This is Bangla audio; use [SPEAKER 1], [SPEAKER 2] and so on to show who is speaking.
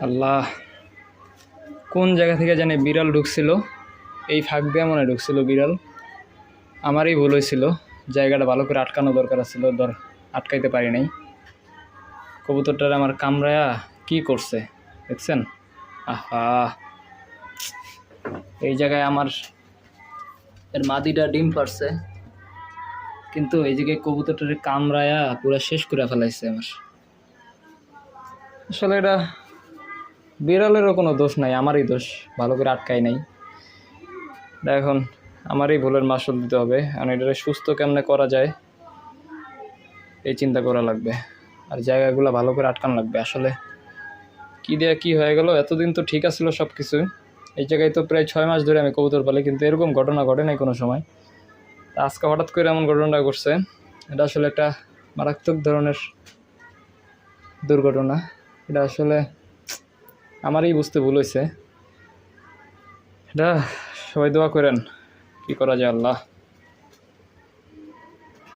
[SPEAKER 1] আল্লাহ, কোন জায়গা থেকে জানি বিড়াল ঢুকছিল, এই ফাঁক দিয়ে মনে ঢুকছিল বিড়াল। আমারই ভুল হয়েছিল, জায়গাটা ভালো করে আটকানো দরকার ছিল, আটকাইতে পারি নাই। কবুতরটার আমার কামড়ায়া কি করছে দেখছেন? আহা, এই জায়গায় আমার এর মাদিটা ডিম পারছে, কিন্তু এই জায়গায় কবুতরটারে কামড়ায়া পুরো শেষ করে ফেলাইছে আমার। আসলে এটা বিড়ালেরও কোনো দোষ নাই, আমারই দোষ, ভালো করে আটকাই নাই। এখন আমারই ভুলের মাসুল দিতে হবে। আর এটারে সুস্থ কেমনে করা যায় এই চিন্তা করা লাগবে, আর জায়গাগুলো ভালো করে আটকানো লাগবে। আসলে কী দিয়ে কী হয়ে গেল, এতদিন তো ঠিক আছিল সব কিছু। এই জায়গায় তো প্রায় 6 মাস ধরে আমি কবুতর পালি, কিন্তু এরকম ঘটনা ঘটে নাই কোনো সময়। আজকে হঠাৎ করে এমন ঘটনাটা ঘটছে, এটা আসলে একটা মারাত্মক ধরনের দুর্ঘটনা। এটা আসলে আমারই বুঝতে ভুল হয়েছে। এটা সবাই দোয়া করেন, কী করা যায় আল্লাহ।